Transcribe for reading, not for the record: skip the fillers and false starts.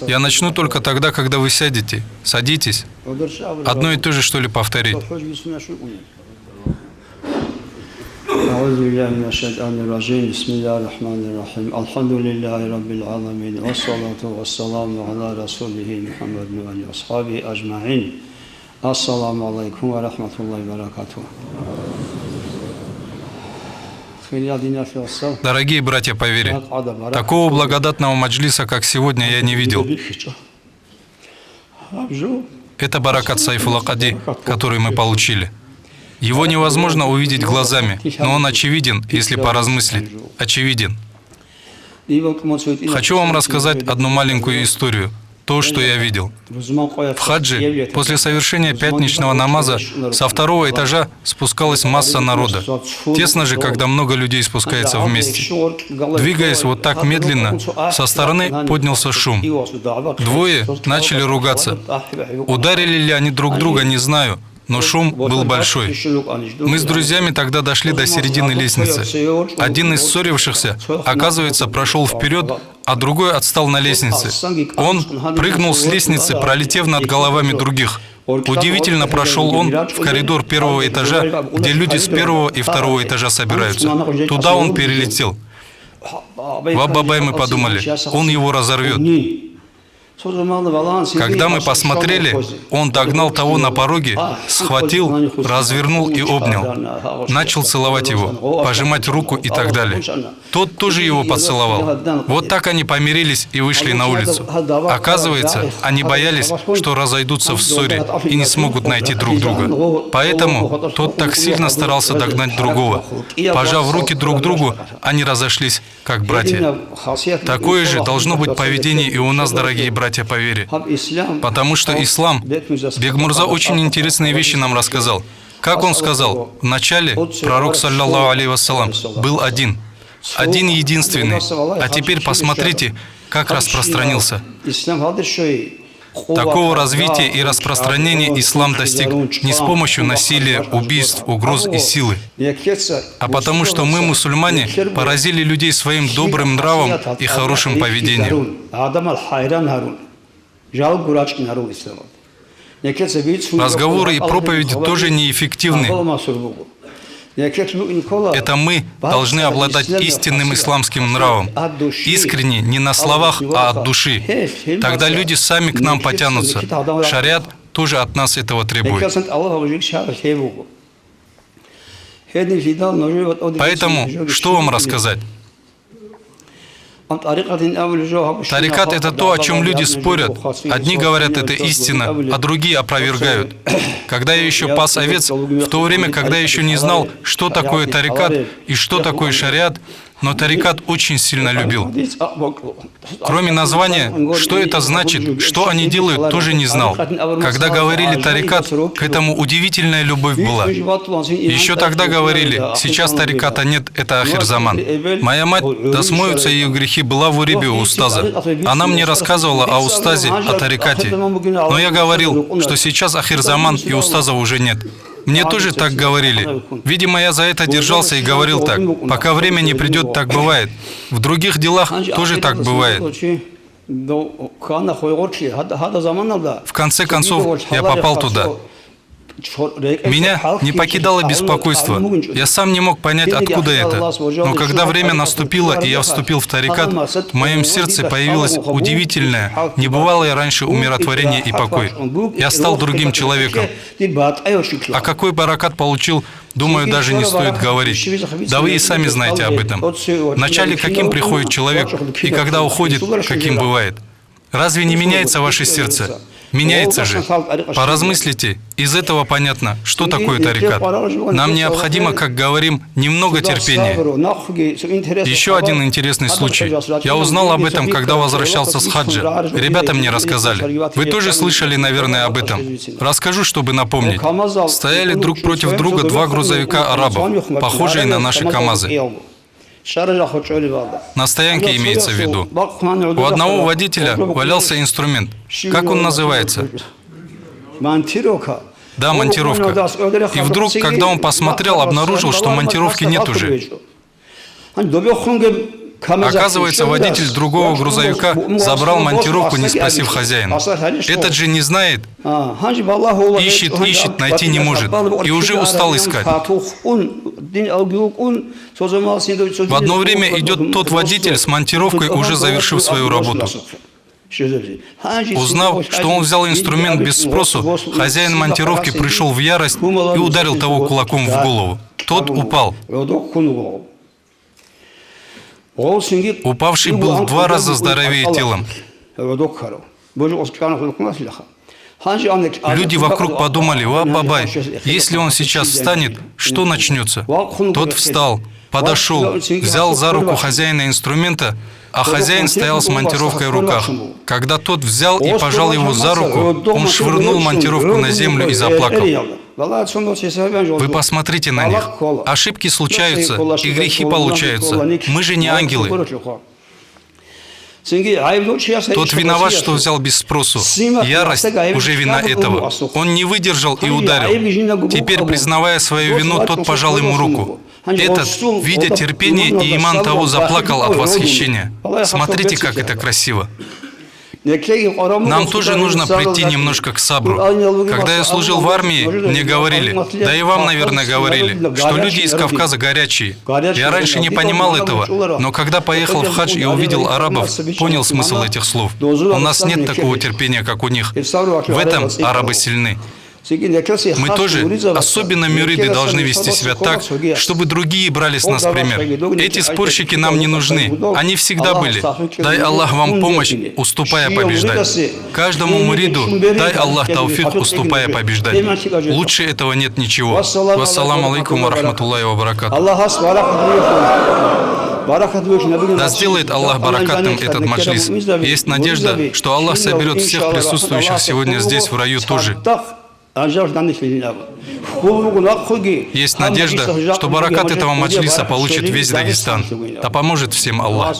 Я начну только тогда, когда вы сядете. Садитесь. Одно и то же, что ли, повторить. أعوذ بالله من الشيطان الرجيم بسم الله الرحمن الرحيم الحمد لله رب العالمين والصلاة والسلام على رسوله محمد وعلى أصحابه أجمعين السلام عليكم ورحمة الله وبركاته. Дорогие братья по вере, такого благодатного маджлиса, как сегодня, я не видел. Это баракат Сайфулла Кади, который мы получили. Его невозможно увидеть глазами, но он очевиден, если поразмыслить. Очевиден. Хочу вам рассказать одну маленькую историю. То, что я видел. В хаджи, после совершения пятничного намаза, со второго этажа спускалась масса народа. Тесно же, когда много людей спускается вместе. Двигаясь вот так медленно, со стороны поднялся шум. Двое начали ругаться. Ударили ли они друг друга, не знаю. Но шум был большой. Мы с друзьями тогда дошли до середины лестницы. Один из ссорившихся, оказывается, прошел вперед, а другой отстал на лестнице. Он прыгнул с лестницы, пролетев над головами других. Удивительно прошел он в коридор первого этажа, где люди с первого и второго этажа собираются. Туда он перелетел. В Аббабай мы подумали, он его разорвет. Когда мы посмотрели, он догнал того на пороге, схватил, развернул и обнял. Начал целовать его, пожимать руку и так далее. Тот тоже его поцеловал. Вот так они помирились и вышли на улицу. Оказывается, они боялись, что разойдутся в ссоре и не смогут найти друг друга. Поэтому тот так сильно старался догнать другого. Пожав руки друг другу, они разошлись как братья. Такое же должно быть поведение и у нас, дорогие братья по вере. Потому что ислам, Бегмурза очень интересные вещи нам рассказал. Как он сказал, вначале пророк, саллаллаху алейхи вассалам, был один единственный. А теперь посмотрите, как распространился. Такого развития и распространения ислам достиг не с помощью насилия, убийств, угроз и силы, а потому что мы, мусульмане, поразили людей своим добрым нравом и хорошим поведением. Разговоры и проповеди тоже неэффективны. Это мы должны обладать истинным исламским нравом. Искренне, не на словах, а от души. Тогда люди сами к нам потянутся. Шариат тоже от нас этого требует. Поэтому, что вам рассказать? Тарикат – это то, о чем люди спорят. Одни говорят, это истина, а другие опровергают. Когда я еще пас овец, в то время, когда я еще не знал, что такое тарикат и что такое шариат, но тарикат очень сильно любил. Кроме названия, что это значит, что они делают, тоже не знал. Когда говорили тарикат, к этому удивительная любовь была. Еще тогда говорили, сейчас тариката нет, это ахир-заман. Моя мать, да смоются ее грехи, была в Урибе у устаза. Она мне рассказывала о устазе, о тарикате. Но я говорил, что сейчас ахир-заман и устаза уже нет. Мне тоже так говорили. Видимо, я за это держался и говорил так. Пока время не придет, так бывает. В других делах тоже так бывает. В конце концов, я попал туда. Меня не покидало беспокойство. Я сам не мог понять, откуда это. Но когда время наступило, и я вступил в тарикат, в моем сердце появилось удивительное, небывалое раньше умиротворение и покой. Я стал другим человеком. А какой баракат получил, думаю, даже не стоит говорить. Да вы и сами знаете об этом. Вначале каким приходит человек, и когда уходит, каким бывает. Разве не меняется ваше сердце? Меняется же. Поразмыслите, из этого понятно, что такое тарикат. Нам необходимо, как говорим, немного терпения. Еще один интересный случай. Я узнал об этом, когда возвращался с хаджа. Ребята мне рассказали. Вы тоже слышали, наверное, об этом. Расскажу, чтобы напомнить. Стояли друг против друга два грузовика арабов, похожие на наши КАМАЗы. На стоянке имеется в виду. У одного водителя валялся инструмент. Как он называется? Да, монтировка. И вдруг, когда он посмотрел, обнаружил, что монтировки нет уже. Оказывается, водитель другого грузовика забрал монтировку, не спросив хозяина. Этот же не знает, ищет, найти не может. И уже устал искать. В одно время идет тот водитель с монтировкой, уже завершив свою работу. Узнав, что он взял инструмент без спросу, хозяин монтировки пришел в ярость и ударил того кулаком в голову. Тот упал. Упавший был в 2 раза здоровее телом. Люди вокруг подумали: «Ва, бабай, если он сейчас встанет, что начнется?» Тот встал, подошел, взял за руку хозяина инструмента, а хозяин стоял с монтировкой в руках. Когда тот взял и пожал его за руку, он швырнул монтировку на землю и заплакал. Вы посмотрите на них. Ошибки случаются, и грехи получаются. Мы же не ангелы. Тот виноват, что взял без спросу. Ярость уже вина этого. Он не выдержал и ударил. Теперь, признавая свою вину, тот пожал ему руку. Этот, видя терпение и иман того, заплакал от восхищения. Смотрите, как это красиво. Нам тоже нужно прийти немножко к сабру. Когда я служил в армии, мне говорили, да и вам, наверное, говорили, что люди из Кавказа горячие. Я раньше не понимал этого, но когда поехал в хадж и увидел арабов, понял смысл этих слов. У нас нет такого терпения, как у них. В этом арабы сильны. Мы тоже, особенно мюриды, должны вести себя так, чтобы другие брали с нас пример. Эти спорщики нам не нужны. Они всегда были. Дай Аллах вам помощь, уступая побеждать. Каждому муриду дай Аллах тауфик, уступая побеждать. Лучше этого нет ничего. Вассаламу алейкум ва рахматуллахи ва баракатух. Да сделает Аллах баракатным этот маджлис. Есть надежда, что Аллах соберет всех присутствующих сегодня здесь, в раю, тоже. Есть надежда, что баракат этого маджлиса получит весь Дагестан. Да поможет всем Аллах.